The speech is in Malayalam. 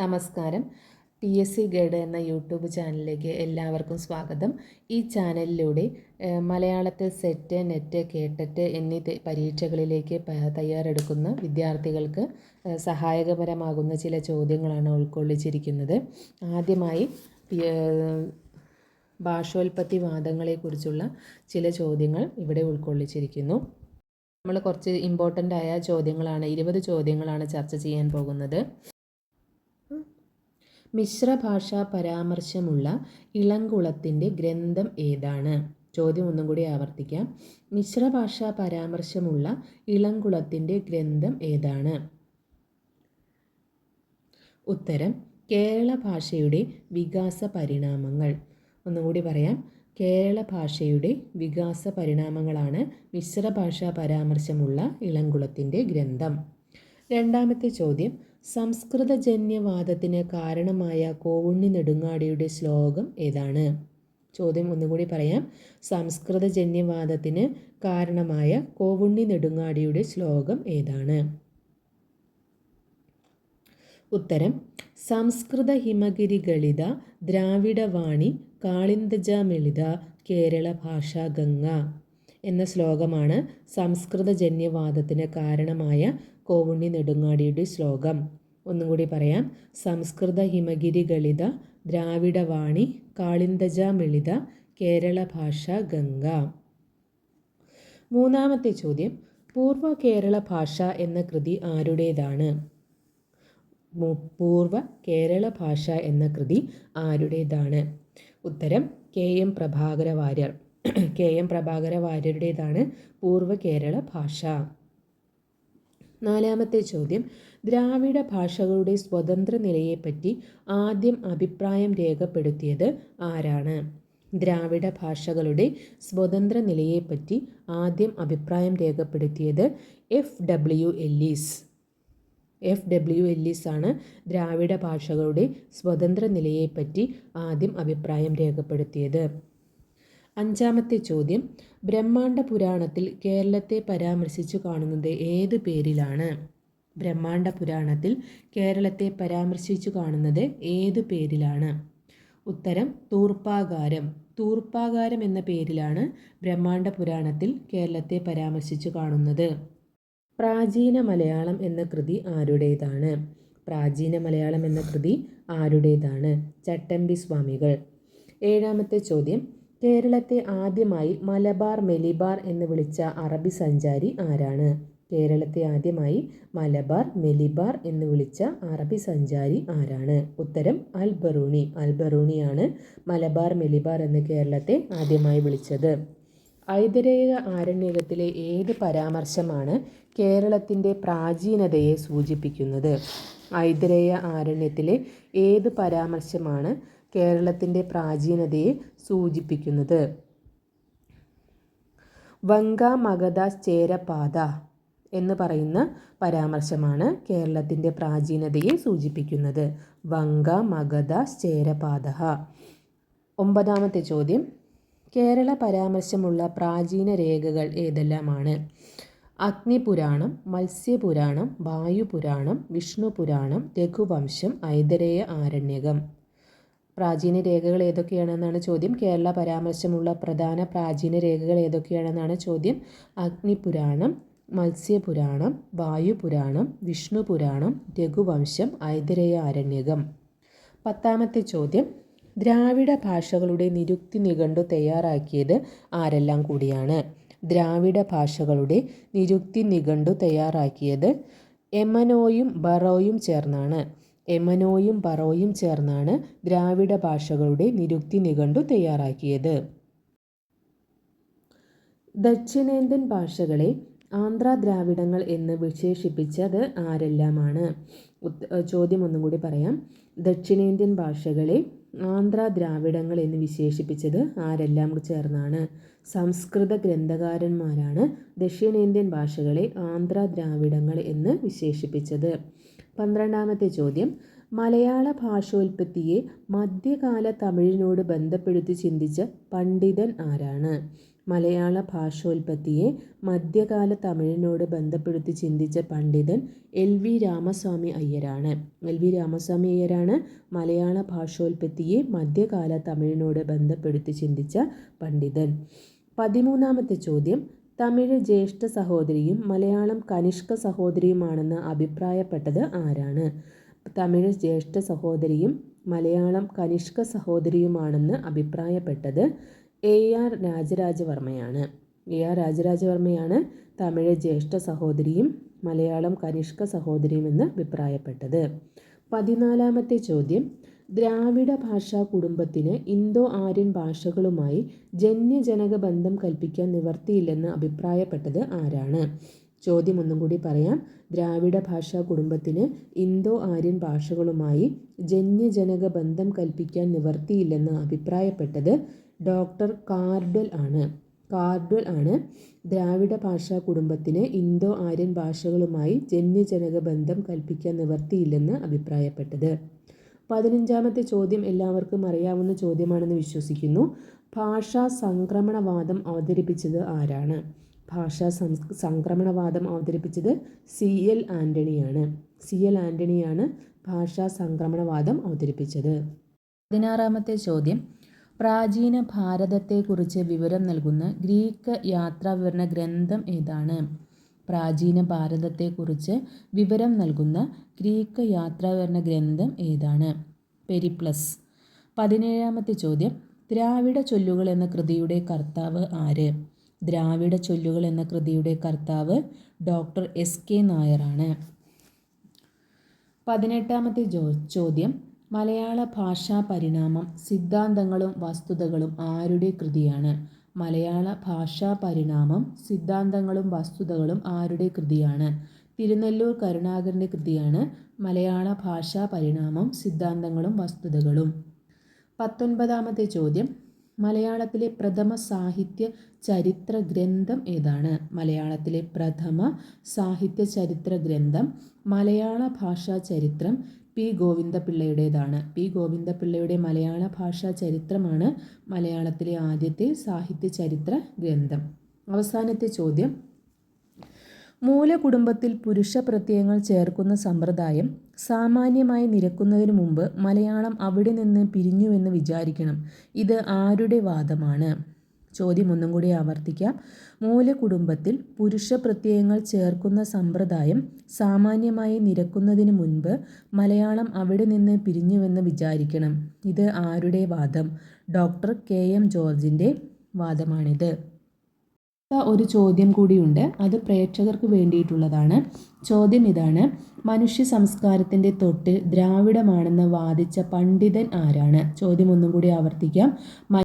നമസ്കാരം. PSC ഗൈഡ് എന്ന യൂട്യൂബ് ചാനലിലേക്ക് എല്ലാവർക്കും സ്വാഗതം. ഈ ചാനലിലൂടെ മലയാളത്തിൽ സെറ്റ്, നെറ്റ്, കേട്ടറ്റ് എന്നീ പരീക്ഷകളിലേക്ക് തയ്യാറെടുക്കുന്ന വിദ്യാർത്ഥികൾക്ക് സഹായകരമാകുന്ന ചില ചോദ്യങ്ങളാണ് ഉൾക്കൊള്ളിച്ചിരിക്കുന്നത്. ആദ്യമായി ഭാഷോൽപത്തി വാദങ്ങളെക്കുറിച്ചുള്ള ചില ചോദ്യങ്ങൾ ഇവിടെ ഉൾക്കൊള്ളിച്ചിരിക്കുന്നു. നമ്മൾ കുറച്ച് ഇമ്പോർട്ടൻ്റ് ആയ ചോദ്യങ്ങളാണ്, 20 ചോദ്യങ്ങളാണ് ചർച്ച ചെയ്യാൻ പോകുന്നത്. മിശ്രഭാഷാ പരാമർശമുള്ള ഇളംകുളത്തിൻ്റെ ഗ്രന്ഥം ഏതാണ്? ചോദ്യം ഒന്നും കൂടി ആവർത്തിക്കാം. മിശ്രഭാഷാ പരാമർശമുള്ള ഇളംകുളത്തിൻ്റെ ഗ്രന്ഥം ഏതാണ്? ഉത്തരം കേരള ഭാഷയുടെ വികാസ പരിണാമങ്ങൾ. ഒന്നുകൂടി പറയാം. കേരള ഭാഷയുടെ വികാസ പരിണാമങ്ങളാണ് മിശ്രഭാഷാ പരാമർശമുള്ള ഇളംകുളത്തിൻ്റെ ഗ്രന്ഥം. രണ്ടാമത്തെ ചോദ്യം, സംസ്കൃതജന്യവാദത്തിന് കാരണമായ കോവുണ്ണി നെടുങ്ങാടിയുടെ ശ്ലോകം ഏതാണ്? ചോദ്യം ഒന്നുകൂടി പറയാം. സംസ്കൃതജന്യവാദത്തിന് കാരണമായ കോവുണ്ണി നെടുങ്ങാടിയുടെ ശ്ലോകം ഏതാണ്? ഉത്തരം സംസ്കൃത ഹിമഗിരി ഗളിത ദ്രാവിഡവാണി കാളിന്ദജമിളിത കേരള ഭാഷാ ഗംഗ എന്ന ശ്ലോകമാണ് സംസ്കൃതജന്യവാദത്തിന് കാരണമായ കോവുണ്ണി നെടുങ്ങാടിയുടെ ശ്ലോകം. ഒന്നും കൂടി പറയാം. സംസ്കൃത ഹിമഗിരി ഗളിത ദ്രാവിഡവാണി കാളിന്ദജമിളിത കേരള ഭാഷാ ഗംഗ. മൂന്നാമത്തെ ചോദ്യം, പൂർവ കേരള ഭാഷ എന്ന കൃതി ആരുടേതാണ്? പൂർവ കേരള ഭാഷ എന്ന കൃതി ആരുടേതാണ്? ഉത്തരം KM പ്രഭാകര വാര്യർ. KM പ്രഭാകര വാര്യരുടേതാണ് പൂർവ കേരള ഭാഷ. നാലാമത്തെ ചോദ്യം, ദ്രാവിഡ ഭാഷകളുടെ സ്വതന്ത്ര നിലയെപ്പറ്റി ആദ്യം അഭിപ്രായം രേഖപ്പെടുത്തിയത് ആരാണ്? ദ്രാവിഡ ഭാഷകളുടെ സ്വതന്ത്ര നിലയെപ്പറ്റി ആദ്യം അഭിപ്രായം രേഖപ്പെടുത്തിയത് FW എല്ലീസ്. FW എല്ലീസ് ആണ് ദ്രാവിഡ ഭാഷകളുടെ സ്വതന്ത്ര നിലയെപ്പറ്റി ആദ്യം അഭിപ്രായം രേഖപ്പെടുത്തിയത്. അഞ്ചാമത്തെ ചോദ്യം, ബ്രഹ്മാണ്ഡ പുരാണത്തിൽ കേരളത്തെ പരാമർശിച്ചു കാണുന്നത് ഏത് പേരിലാണ്? ബ്രഹ്മാണ്ഡ പുരാണത്തിൽ കേരളത്തെ പരാമർശിച്ചു കാണുന്നത് ഏത് പേരിലാണ്? ഉത്തരം തൂർപ്പാകാരം. തൂർപ്പാകാരം എന്ന പേരിലാണ് ബ്രഹ്മാണ്ഡ പുരാണത്തിൽ കേരളത്തെ പരാമർശിച്ചു കാണുന്നത്. പ്രാചീന മലയാളം എന്ന കൃതി ആരുടേതാണ്? പ്രാചീന മലയാളം എന്ന കൃതി ആരുടേതാണ്? ചട്ടമ്പി സ്വാമികൾ. ഏഴാമത്തെ ചോദ്യം, കേരളത്തെ ആദ്യമായി മലബാർ മെലിബാർ എന്ന് വിളിച്ച അറബി സഞ്ചാരി ആരാണ്? കേരളത്തെ ആദ്യമായി മലബാർ മെലിബാർ എന്ന് വിളിച്ച അറബി സഞ്ചാരി ആരാണ്? ഉത്തരം അൽ-ബറൂനി. അൽ-ബറൂനിയാണ് മലബാർ മെലിബാർ എന്ന് കേരളത്തെ ആദ്യമായി വിളിച്ചത്. ഐതരേയ ആരണ്യകത്തിലെ ഏത് പരാമർശമാണ് കേരളത്തിൻ്റെ പ്രാചീനതയെ സൂചിപ്പിക്കുന്നത്? ഐതരേയ ആരണ്യത്തിലെ ഏത് പരാമർശമാണ് കേരളത്തിൻ്റെ പ്രാചീനതയെ സൂചിപ്പിക്കുന്നത്? വങ്ക മഗധ ചേരപാത എന്ന് പറയുന്ന പരാമർശമാണ് കേരളത്തിൻ്റെ പ്രാചീനതയെ സൂചിപ്പിക്കുന്നത്. വങ്ക മഗധ ചേരപാത. ഒമ്പതാമത്തെ ചോദ്യം, കേരള പരാമർശമുള്ള പ്രാചീന രേഖകൾ ഏതെല്ലാമാണ്? അഗ്നിപുരാണം, മത്സ്യപുരാണം, വായുപുരാണം, വിഷ്ണുപുരാണം, രഘുവംശം, ഐതരേയ ആരണ്യകം. പ്രാചീന രേഖകൾ ഏതൊക്കെയാണെന്നാണ് ചോദ്യം. കേരള പരാമർശമുള്ള പ്രധാന പ്രാചീന രേഖകൾ ഏതൊക്കെയാണെന്നാണ് ചോദ്യം. അഗ്നിപുരാണം, മത്സ്യപുരാണം, വായുപുരാണം, വിഷ്ണുപുരാണം, രഘുവംശം, ഐതരേയ ആരണ്യകം. പത്താമത്തെ ചോദ്യം, ദ്രാവിഡ ഭാഷകളുടെ നിരുക്തി നിഘണ്ടു തയ്യാറാക്കിയത് ആരെല്ലാം കൂടിയാണ്? ദ്രാവിഡ ഭാഷകളുടെ നിരുക്തി നിഘണ്ടു തയ്യാറാക്കിയത് എമനോയും ബറോയും ചേർന്നാണ്. എമനോയും ബറോയും ചേർന്നാണ് ദ്രാവിഡ ഭാഷകളുടെ നിരുക്തി നിഘണ്ടു തയ്യാറാക്കിയത്. ദക്ഷിണേന്ത്യൻ ഭാഷകളെ ആന്ധ്രാ ദ്രാവിഡങ്ങൾ എന്ന് വിശേഷിപ്പിച്ചത് ആരെല്ലാമാണ്? ചോദ്യം ഒന്നും കൂടി പറയാം. ദക്ഷിണേന്ത്യൻ ഭാഷകളെ ആന്ധ്രാ ദ്രാവിഡങ്ങൾ എന്ന് വിശേഷിപ്പിച്ചത് ആരെല്ലാം ചേർന്നാണ്? സംസ്കൃത ഗ്രന്ഥകാരന്മാരാണ് ദക്ഷിണേന്ത്യൻ ഭാഷകളെ ആന്ധ്രാ ദ്രാവിഡങ്ങൾ എന്ന് വിശേഷിപ്പിച്ചത്. 12ാമത്തെ ചോദ്യം, മലയാള ഭാഷോൽപത്തിയെ മധ്യകാല തമിഴിനോട് ബന്ധപ്പെടുത്തി ചിന്തിച്ച പണ്ഡിതൻ ആരാണ്? മലയാള ഭാഷോൽപത്തിയെ മധ്യകാല തമിഴിനോട് ബന്ധപ്പെടുത്തി ചിന്തിച്ച പണ്ഡിതൻ LV രാമസ്വാമി അയ്യരാണ്. LV രാമസ്വാമി അയ്യരാണ് മലയാള ഭാഷോൽപത്തിയെ മധ്യകാല തമിഴിനോട് ബന്ധപ്പെടുത്തി ചിന്തിച്ച പണ്ഡിതൻ. 13ാമത്തെ ചോദ്യം, തമിഴ് ജ്യേഷ്ഠ സഹോദരിയും മലയാളം കനിഷ്ക സഹോദരിയുമാണെന്ന് അഭിപ്രായപ്പെട്ടത് ആരാണ്? തമിഴ് ജ്യേഷ്ഠ സഹോദരിയും മലയാളം കനിഷ്ക സഹോദരിയുമാണെന്ന് അഭിപ്രായപ്പെട്ടത് AR രാജരാജവർമ്മയാണ്. AR രാജരാജവർമ്മയാണ് തമിഴ് ജ്യേഷ്ഠ സഹോദരിയും മലയാളം കനിഷ്ക സഹോദരിയുമെന്ന് അഭിപ്രായപ്പെട്ടത്. 14ാമത്തെ ചോദ്യം, ദ്രാവിഡ ഭാഷാ കുടുംബത്തിന് ഇന്തോ ആര്യൻ ഭാഷകളുമായി ജന്യജനക ബന്ധം കൽപ്പിക്കാൻ നിവർത്തിയില്ലെന്ന് അഭിപ്രായപ്പെട്ടത് ആരാണ്? ചോദ്യം ഒന്നും കൂടി പറയാം. ദ്രാവിഡ ഭാഷാ കുടുംബത്തിന് ഇന്തോ ആര്യൻ ഭാഷകളുമായി ജന്യജനക ബന്ധം കൽപ്പിക്കാൻ നിവർത്തിയില്ലെന്ന് അഭിപ്രായപ്പെട്ടത് ഡോക്ടർ കാർഡ്വെൽ ആണ്. കാർഡ്വെൽ ആണ് ദ്രാവിഡ ഭാഷാ കുടുംബത്തിന് ഇന്തോ ആര്യൻ ഭാഷകളുമായി ജന്യജനക ബന്ധം കൽപ്പിക്കാൻ നിവർത്തിയില്ലെന്ന് അഭിപ്രായപ്പെട്ടത്. 15ാമത്തെ ചോദ്യം എല്ലാവർക്കും അറിയാവുന്ന ചോദ്യമാണെന്ന് വിശ്വസിക്കുന്നു. ഭാഷാ സംക്രമണവാദം അവതരിപ്പിച്ചത് ആരാണ്? ഭാഷാ സംക്രമണവാദം അവതരിപ്പിച്ചത് CL ആൻ്റണിയാണ്. CL ആൻ്റണിയാണ് ഭാഷാ സംക്രമണവാദം അവതരിപ്പിച്ചത്. 16ാമത്തെ ചോദ്യം, പ്രാചീന ഭാരതത്തെക്കുറിച്ച് വിവരം നൽകുന്ന ഗ്രീക്ക് യാത്രാവിവരണ ഗ്രന്ഥം ഏതാണ്? പ്രാചീന ഭാരതത്തെക്കുറിച്ച് വിവരം നൽകുന്ന ഗ്രീക്ക് യാത്രാവിവരണ ഗ്രന്ഥം ഏതാണ്? പെരിപ്ലസ്. 17ാമത്തെ ചോദ്യം, ദ്രാവിഡ ചൊല്ലുകൾ എന്ന കൃതിയുടെ കർത്താവ് ആര്? ദ്രാവിഡ ചൊല്ലുകൾ എന്ന കൃതിയുടെ കർത്താവ് ഡോക്ടർ SK നായരാണ്. 18ാമത്തെ ചോദ്യം, മലയാള ഭാഷാ പരിണാമം സിദ്ധാന്തങ്ങളും വസ്തുതകളും ആരുടെ കൃതിയാണ്? മലയാള ഭാഷാ പരിണാമം സിദ്ധാന്തങ്ങളും വസ്തുതകളും ആരുടെ കൃതിയാണ്? തിരുനെല്ലൂർ കരുണാകരൻ്റെ കൃതിയാണ് മലയാള ഭാഷാ പരിണാമം സിദ്ധാന്തങ്ങളും വസ്തുതകളും. 19ാമത്തെ ചോദ്യം, മലയാളത്തിലെ പ്രഥമ സാഹിത്യ ചരിത്ര ഗ്രന്ഥം ഏതാണ്? മലയാളത്തിലെ പ്രഥമ സാഹിത്യ ചരിത്ര ഗ്രന്ഥം മലയാള ഭാഷാ ചരിത്രം P. ഗോവിന്ദപിള്ളയുടേതാണ്. P. ഗോവിന്ദപിള്ളയുടെ മലയാള ഭാഷാ ചരിത്രമാണ് മലയാളത്തിലെ ആദ്യത്തെ സാഹിത്യ ചരിത്ര ഗ്രന്ഥം. അവസാനത്തെ ചോദ്യം, മൂലകുടുംബത്തിൽ പുരുഷ പ്രത്യയങ്ങൾ ചേർക്കുന്ന സമ്പ്രദായം സാമാന്യമായി നിരക്കുന്നതിന് മുമ്പ് മലയാളം അവിടെ നിന്ന് പിരിഞ്ഞുവെന്ന് വിചാരിക്കണം. ഇത് ആരുടെ വാദമാണ്? ചോദ്യം ഒന്നും കൂടി ആവർത്തിക്കാം. മൂലകുടുംബത്തിൽ പുരുഷ പ്രത്യയങ്ങൾ ചേർക്കുന്ന സമ്പ്രദായം സാമാന്യമായി നിരക്കുന്നതിന് മുൻപ് മലയാളം അവിടെ നിന്ന് പിരിഞ്ഞുവെന്ന് വിചാരിക്കണം. ഇത് ആരുടെ വാദം? ഡോക്ടർ KM ജോർജിൻ്റെ വാദമാണിത്. ഒരു ചോദ്യം കൂടിയുണ്ട്, അത് പ്രേക്ഷകർക്ക് വേണ്ടിയിട്ടുള്ളതാണ്. ചോദ്യം ഇതാണ്, മനുഷ്യ സംസ്കാരത്തിൻ്റെ തൊട്ട് ദ്രാവിഡമാണെന്ന് വാദിച്ച പണ്ഡിതൻ ആരാണ്? ചോദ്യം ഒന്നും കൂടി ആവർത്തിക്കാം.